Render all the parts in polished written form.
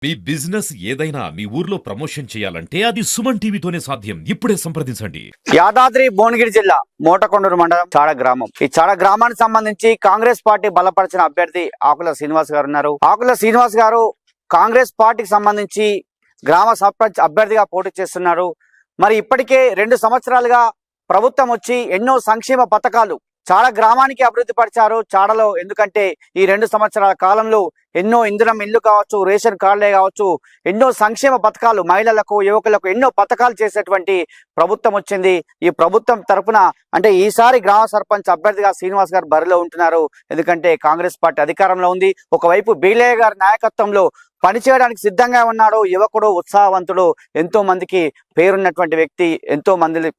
మీ business ఏదైనా మీ ఊర్లో promotion చేయాలంటే అది సుమన్ టీవీతోనే సాధ్యం. ఇప్పుడే సంప్రదించండి. యాదాద్రి భువనగిరి జిల్లా మోటకొండూరు మండలం చాడ గ్రామం. ఈ చాడ గ్రామానికి సంబంధించి కాంగ్రెస్ పార్టీ బలపరిచిన అభ్యర్థి ఆకుల శ్రీనివాస్ గారు ఉన్నారు. ఆకుల శ్రీనివాస్ గారు కాంగ్రెస్ పార్టీకి సంబంధించి గ్రామ సర్పంచ్ అభ్యర్థిగా పోటీ చేస్తున్నారు. మరి ఇప్పటికే 2 సంవత్సరాలుగా ప్రభుత్వం వచ్చి ఎన్నో సంక్షేమ పథకాలు చాడ గ్రామానికి అభివృద్ధి పరిచారు. చాడలో ఎందుకంటే ఈ 2 సంవత్సరాల కాలంలో ఎన్నో ఇంధనం ఇల్లు కావచ్చు, రేషన్ కార్డులే కావచ్చు, ఎన్నో సంక్షేమ పథకాలు మహిళలకు, యువకులకు ఎన్నో పథకాలు చేసేటువంటి ప్రభుత్వం వచ్చింది. ఈ ప్రభుత్వం తరఫున అంటే ఈసారి గ్రామ సర్పంచ్ అభ్యర్థిగా శ్రీనివాస్ గారు బరిలో ఉంటున్నారు. ఎందుకంటే కాంగ్రెస్ పార్టీ అధికారంలో ఉంది. ఒకవైపు బీలయ్య గారి నాయకత్వంలో పనిచేయడానికి సిద్ధంగా ఉన్నాడు. యువకుడు, ఉత్సాహవంతుడు, ఎంతో మందికి పేరున్నటువంటి వ్యక్తి, ఎంతో మంది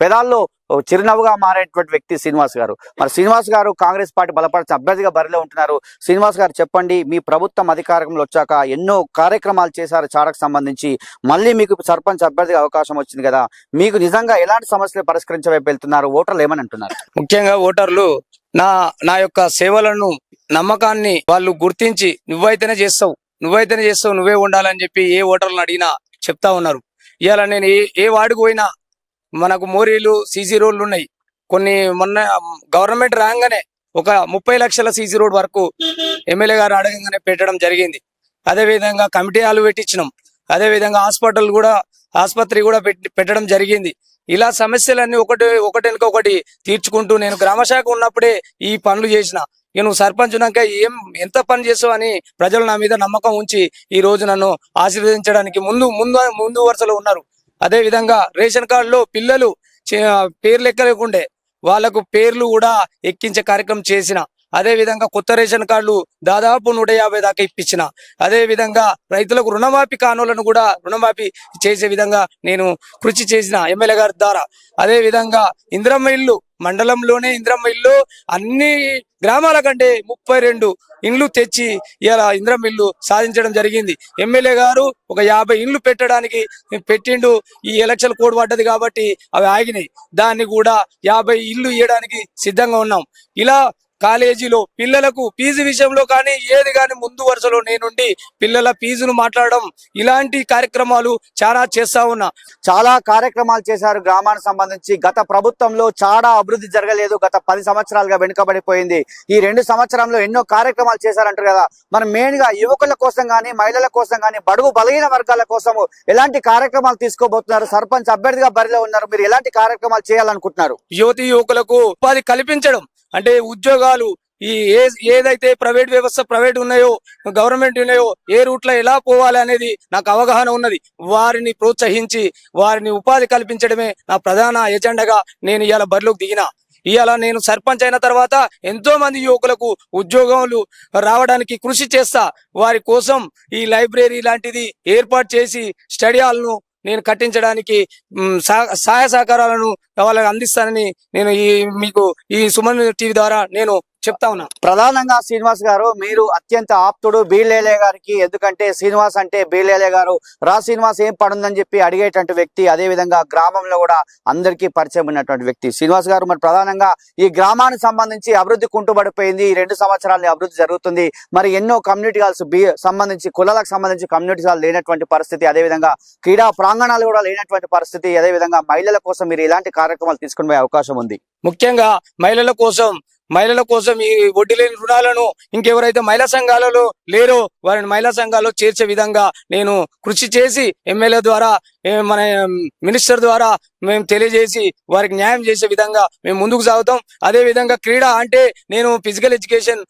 పెదాల్లో చిరునవ్వుగా మారేటువంటి వ్యక్తి శ్రీనివాస్ గారు. మరి శ్రీనివాస్ గారు కాంగ్రెస్ పార్టీ బలపరిచిన అభ్యర్థిగా బరిలో ఉంటున్నారు. శ్రీనివాస్ గారు చెప్పండి, మీ ప్రభుత్వం అధికారంలో వచ్చాక ఎన్నో కార్యక్రమాలు చేశారు చాడకు సంబంధించి. మళ్ళీ మీకు సర్పంచ్ అభ్యర్థిగా అవకాశం వచ్చింది కదా, మీకు నిజంగా ఎలాంటి సమస్యలు పరిష్కరించే వైపు వెళ్తున్నారు? ఓటర్లు ఏమని అంటున్నారు? ముఖ్యంగా ఓటర్లు నా యొక్క సేవలను, నమ్మకాన్ని వాళ్ళు గుర్తించి నువ్వైతేనే చేస్తావు, నువ్వే ఉండాలని చెప్పి ఏ ఓటర్లను అడిగినా చెప్తా ఉన్నారు. ఇవాళ నేను ఏ వార్డుకు పోయినా మనకు మోరీలు, సీసీ రోడ్లు ఉన్నాయి. కొన్ని మొన్న గవర్నమెంట్ రాగానే ఒక 30 లక్షల సీసీ రోడ్ వరకు ఎమ్మెల్యే గారు అడగంగానే పెట్టడం జరిగింది. అదేవిధంగా కమిటీ హాలు పెట్టించినాం. అదేవిధంగా ఆసుపత్రి కూడా పెట్టడం జరిగింది. ఇలా సమస్యలన్నీ ఒకటి తీర్చుకుంటూ నేను గ్రామశాఖ ఉన్నప్పుడే ఈ పనులు చేసిన. నువ్వు సర్పంచ్ ఉన్నాక ఎంత పని చేసావు అని ప్రజలు నా మీద నమ్మకం ఉంచి ఈ రోజు నన్ను ఆశీర్వదించడానికి ముందు వరుసలో ఉన్నారు. అదే విధంగా రేషన్ కార్డులో పిల్లలు పేర్లు ఎక్కలేకుండే వాళ్లకు పేర్లు కూడా ఎక్కించే కార్యక్రమం చేసిన. అదే విధంగా కొత్త రేషన్ కార్డులు దాదాపు 150 దాకా ఇప్పించిన. అదే విధంగా రైతులకు రుణమాఫీ కానులను కూడా రుణమాఫీ చేసే విధంగా నేను కృషి చేసిన ఎమ్మెల్యే గారి ద్వారా. అదే విధంగా ఇందిరమ్మ ఇల్లు, మండలంలోనే ఇందిరమ్మ ఇల్లు అన్ని గ్రామాల కంటే 32 ఇండ్లు తెచ్చి ఇలా ఇందిరమ్మ ఇల్లు సాధించడం జరిగింది. ఎమ్మెల్యే గారు ఒక 50 ఇండ్లు పెట్టడానికి పెట్టిండు. ఈ ఎలక్షన్ కోడ్ పడ్డది కాబట్టి అవి ఆగినాయి. దాన్ని కూడా 50 ఇల్లు ఇవ్వడానికి సిద్ధంగా ఉన్నాం. ఇలా కాలేజీలో పిల్లలకు ఫీజు విషయంలో కానీ ఏది కానీ ముందు వరుసలో నేనుండి పిల్లల ఫీజును మాట్లాడడం, ఇలాంటి కార్యక్రమాలు చాలా చేస్తా ఉన్నా. చాలా కార్యక్రమాలు చేశారు గ్రామానికి సంబంధించి. గత ప్రభుత్వంలో చాలా అభివృద్ధి జరగలేదు. గత 10 సంవత్సరాలుగా వెనుకబడిపోయింది. ఈ 2 సంవత్సరంలో ఎన్నో కార్యక్రమాలు చేశారంటారు కదా, మరి మెయిన్ గా యువకుల కోసం కానీ, మహిళల కోసం కానీ, బడుగు బలహీన వర్గాల కోసము ఎలాంటి కార్యక్రమాలు తీసుకోబోతున్నారు? సర్పంచ్ అభ్యర్థిగా బరిలో ఉన్నారు, మీరు ఎలాంటి కార్యక్రమాలు చేయాలనుకుంటున్నారు? యువకులకు ఉపాధి కల్పించడం అంటే ఉద్యోగాలు, ఈ ఏదైతే ప్రైవేట్ వ్యవస్థ ప్రైవేట్ ఉన్నాయో, గవర్నమెంట్ ఉన్నాయో, ఏ రూట్లో ఎలా పోవాలి అనేది నాకు అవగాహన ఉన్నది. వారిని ప్రోత్సహించి వారిని ఉపాధి కల్పించడమే నా ప్రధాన ఎజెండాగా నేను ఇవాళ బరిలోకి దిగిన. ఇవాళ నేను సర్పంచ్ అయిన తర్వాత ఎంతో మంది యువకులకు ఉద్యోగాలు రావడానికి కృషి చేస్తా. వారి కోసం ఈ లైబ్రరీ లాంటిది ఏర్పాటు చేసి స్టడీ హాల్ను నేను కట్టించడానికి సహాయ సహకారాలను వాళ్ళకి అందిస్తానని నేను మీకు ఈ సుమన్ టీవీ ద్వారా నేను చెప్తా ఉన్నా. ప్రధానంగా శ్రీనివాస్ గారు, మీరు అత్యంత ఆప్తుడు బీలేలే గారికి. ఎందుకంటే శ్రీనివాస్ అంటే బీలేలే గారు శ్రీనివాస్ ఏం పడుందని చెప్పి అడిగేటువంటి వ్యక్తి. అదే విధంగా గ్రామంలో కూడా అందరికీ పరిచయం ఉన్నటువంటి వ్యక్తి శ్రీనివాస్ గారు. మరి ప్రధానంగా ఈ గ్రామానికి సంబంధించి అభివృద్ధి కుంటుబడిపోయింది. ఈ 2 సంవత్సరాల అభివృద్ధి జరుగుతుంది. మరి ఎన్నో కమ్యూనిటీ హాల్స్ సంబంధించి, కులాలకు సంబంధించి కమ్యూనిటీ హాల్ లేనటువంటి పరిస్థితి, అదేవిధంగా క్రీడా ప్రాంగణాలు కూడా లేనటువంటి పరిస్థితి, అదేవిధంగా మహిళల కోసం మీరు ఎలాంటి కార్యక్రమాలు తీసుకునే అవకాశం ఉంది? ముఖ్యంగా మహిళల కోసం ఈ వడ్డీ లేని రుణాలను ఇంకెవరైతే మహిళా సంఘాలలో లేరో వారిని మహిళా సంఘాల్లో చేర్చే విధంగా నేను కృషి చేసి ఎమ్మెల్యే ద్వారా, మన మినిస్టర్ ద్వారా మేము తెలియజేసి వారికి న్యాయం చేసే విధంగా మేము ముందుకు సాగుతాం. అదే విధంగా క్రీడా అంటే నేను ఫిజికల్ ఎడ్యుకేషన్,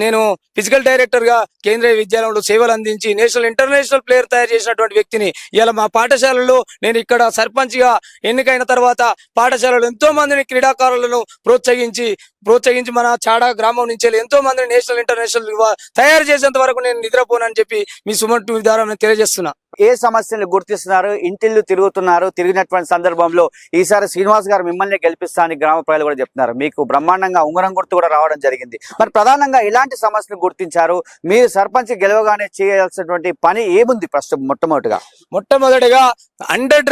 నేను ఫిజికల్ డైరెక్టర్ గా కేంద్రీయ విద్యాలయంలో సేవలు అందించి నేషనల్ ఇంటర్నేషనల్ ప్లేయర్ తయారు చేసినటువంటి వ్యక్తిని. ఇలా మా పాఠశాలలో నేను ఇక్కడ సర్పంచ్ గా ఎన్నికైన తర్వాత పాఠశాలలో ఎంతో మందిని క్రీడాకారులను ప్రోత్సహించి మన చాడ గ్రామం నుంచి ఎంతో మందిని నేషనల్ ఇంటర్నేషనల్ తయారు చేసేంత వరకు నేను నిద్రపోనని చెప్పి మీ సుమన్ టీవీ ద్వారా నేను తెలియజేస్తున్నా. ఏ సమస్యలు గుర్తిస్తున్నారు? ఇంటిల్లు తిరుగుతున్నారు. తిరిగినటువంటి సందర్భంలో ఈసారి శ్రీనివాస్ గారు మిమ్మల్ని గెలిపిస్తా అని గ్రామ ప్రజలు కూడా చెప్తున్నారు. మీకు బ్రహ్మాండంగా ఉంగరం గుర్తు కూడా రావడం జరిగింది. మరి ప్రధానంగా ఎలాంటి సమస్యలు గుర్తించారు? మీరు సర్పంచ్ గెలవగానే చేయాల్సినటువంటి పని ఏముంది? మొట్టమొదటిగా అండర్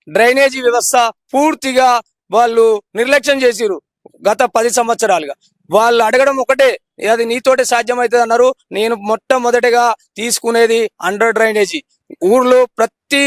డ్రైనేజీ వ్యవస్థ పూర్తిగా వాళ్ళు నిర్లక్ష్యం చేసిరు. గత 10 సంవత్సరాలుగా వాళ్ళు అడగడం ఒకటే, అది నీతోటే సాధ్యమవుతుంది అన్నారు. నేను మొట్టమొదటిగా తీసుకునేది అండర్ డ్రైనేజీ. ఊర్లో ప్రతి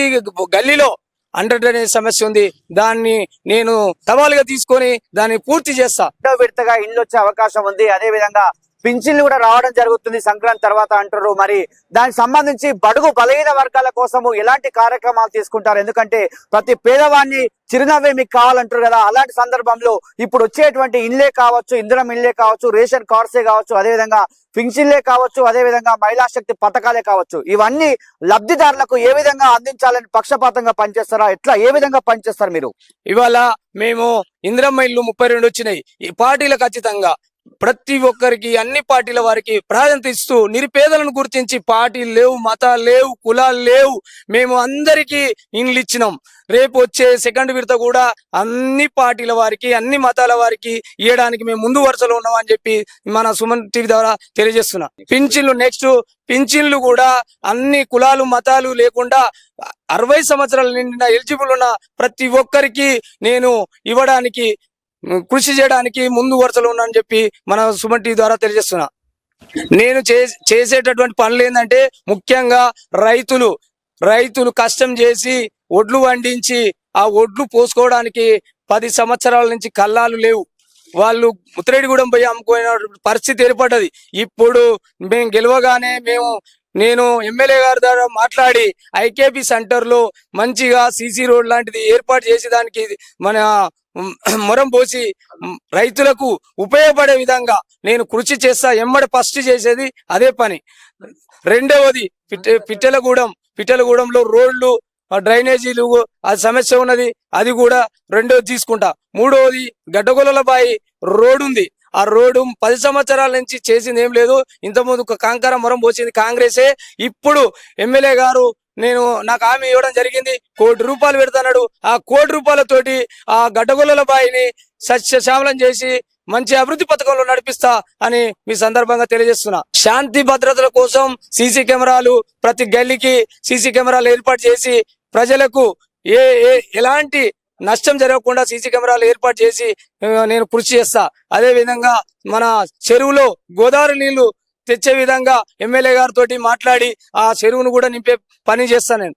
గల్లీలో అండర్ డ్రైనేజ్ సమస్య ఉంది. దాన్ని నేను సవాలుగా తీసుకొని దాన్ని పూర్తి చేస్తా. రెండో విడతగా ఇండ్లు వచ్చే అవకాశం ఉంది. అదే విధంగా పింఛన్లు కూడా రావడం జరుగుతుంది సంక్రాంతి తర్వాత అంటారు. మరి దానికి సంబంధించి బడుగు బలహీన వర్గాల కోసము ఎలాంటి కార్యక్రమాలు తీసుకుంటారు? ఎందుకంటే ప్రతి పేదవాడిని చిరునవ్వే మీకు కావాలంటారు కదా. అలాంటి సందర్భంలో ఇప్పుడు వచ్చేటువంటి ఇండ్లే కావచ్చు, ఇందిరం ఇండ్లే కావచ్చు, రేషన్ కార్డ్సే కావచ్చు, అదేవిధంగా పింఛన్లే కావచ్చు, అదేవిధంగా మహిళా శక్తి పథకాలే కావచ్చు, ఇవన్నీ లబ్ధిదారులకు ఏ విధంగా అందించాలని పక్షపాతంగా పనిచేస్తారా? ఎట్లా ఏ విధంగా పనిచేస్తారు మీరు? ఇవాళ మేము ఇందిరమ్మ ఇల్లు 32 వచ్చినాయి. ఈ పార్టీలకు ఖచ్చితంగా ప్రతి ఒక్కరికి అన్ని పార్టీల వారికి ప్రాధాన్యత ఇస్తూ నిరుపేదలను గుర్తించి పార్టీలు లేవు, మతాలు లేవు, కులాలు లేవు, మేము అందరికీ ఇండ్లు ఇచ్చినాం. రేపు వచ్చే సెకండ్ విడత కూడా అన్ని పార్టీల వారికి అన్ని మతాల వారికి ఇవ్వడానికి మేము ముందు వరుసలో ఉన్నాం అని చెప్పి మన సుమన్ టీవీ ద్వారా తెలియజేస్తున్నా. పింఛన్లు నెక్స్ట్ పింఛన్లు కూడా అన్ని కులాలు మతాలు లేకుండా 60 సంవత్సరాల నిండిన ఎలిజిబుల్ ఉన్న ప్రతి ఒక్కరికి నేను ఇవ్వడానికి కృషి చేయడానికి ముందు వరుసలో ఉన్నా అని చెప్పి మన సుమన్ టీవీ ద్వారా తెలియజేస్తున్నా. నేను చేసేటటువంటి పనులు ఏంటంటే ముఖ్యంగా రైతులు కష్టం చేసి ఒడ్లు పండించి ఆ ఒడ్లు పోసుకోవడానికి 10 సంవత్సరాల నుంచి కల్లాలు లేవు. వాళ్ళు ముత్తిరెడ్డిగూడెం పోయి అమ్ముకునే పరిస్థితి ఏర్పడ్డది. ఇప్పుడు మేము గెలవగానే నేను ఎమ్మెల్యే గారి ద్వారా మాట్లాడి ఐకేపీ సెంటర్ లో మంచిగా సీసీ రోడ్ లాంటిది ఏర్పాటు చేసి దానికి మన మొరం పోసి రైతులకు ఉపయోగపడే విధంగా నేను కృషి చేస్తా. ఎమ్మడి ఫస్ట్ చేసేది అదే పని. రెండవది పిట్టలగూడెంలో రోడ్లు డ్రైనేజీలు అది సమస్య ఉన్నది, అది కూడా రెండోది తీసుకుంటా. మూడవది గడ్డగొల్లల బాయి రోడ్ ఉంది. ఆ రోడ్డు 10 సంవత్సరాల నుంచి చేసింది ఏం లేదు. ఇంతకుముందు కాంకార మొరం పోసింది కాంగ్రెసే. ఇప్పుడు ఎమ్మెల్యే గారు నాకు హామీ ఇవ్వడం జరిగింది, ₹1 కోటి పెడతాడు. ఆ ₹1 కోటి ఆ గడ్డగొల్లల బాయిని సస్యశ్యామలం చేసి మంచి అభివృద్ధి పథకంలో నడిపిస్తా అని మీ సందర్భంగా తెలియజేస్తున్నా. శాంతి భద్రతల కోసం సీసీ కెమెరాలు ప్రతి గల్లీకి సీసీ కెమెరాలు ఏర్పాటు చేసి ప్రజలకు ఎలాంటి నష్టం జరగకుండా సీసీ కెమెరాలు ఏర్పాటు చేసి నేను కృషి చేస్తా. అదే విధంగా మన చెరువులో గోదావరి నీళ్లు తెచ్చే విధంగా ఎమ్మెల్యే గారితో మాట్లాడి ఆ చెరువును కూడా నింపే పని చేస్తా. నేను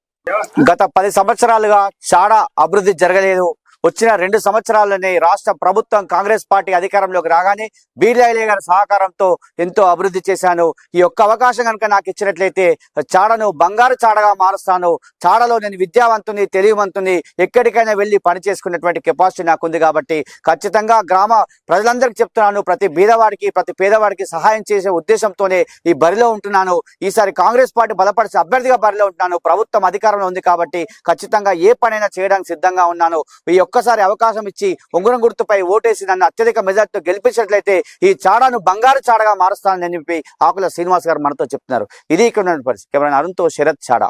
గత 10 సంవత్సరాలుగా చాలా అభివృద్ధి జరగలేదు. వచ్చిన 2 సంవత్సరాల్లోనే రాష్ట్ర ప్రభుత్వం కాంగ్రెస్ పార్టీ అధికారంలోకి రాగానే బీర్లాయిలే గారి సహకారంతో ఎంతో అభివృద్ధి చేశాను. ఈ ఒక్క అవకాశం కనుక నాకు ఇచ్చినట్లయితే చాడను బంగారు చాడగా మారుస్తాను. చాడలో నేను విద్యావంతుని, తెలివివంతుని, ఎక్కడికైనా వెళ్ళి పని చేసుకునేటువంటి కెపాసిటీ నాకుంది. కాబట్టి ఖచ్చితంగా గ్రామ ప్రజలందరికీ చెప్తున్నాను, ప్రతి బీదవాడికి ప్రతి పేదవాడికి సహాయం చేసే ఉద్దేశంతోనే ఈ బరిలో ఉంటున్నాను. ఈసారి కాంగ్రెస్ పార్టీ బలపరిచే అభ్యర్థిగా బరిలో ఉంటున్నాను. ప్రభుత్వం అధికారంలో ఉంది కాబట్టి ఖచ్చితంగా ఏ పనైనా చేయడానికి సిద్ధంగా ఉన్నాను. ఈ ఒక్కసారి అవకాశం ఇచ్చి ఉంగరం గుర్తుపై ఓటేసి నన్ను అత్యధిక మెజార్టీతో గెలిపించినట్లయితే ఈ చాడాను బంగారు చాడగా మారుస్తానని చెప్పి ఆకుల శ్రీనివాస్ గారు మనతో చెప్తున్నారు. ఇది ఇక్కడ ఉన్న పరిస్థితి. కెమెరా అరుణ్తో శరత్ చాడా.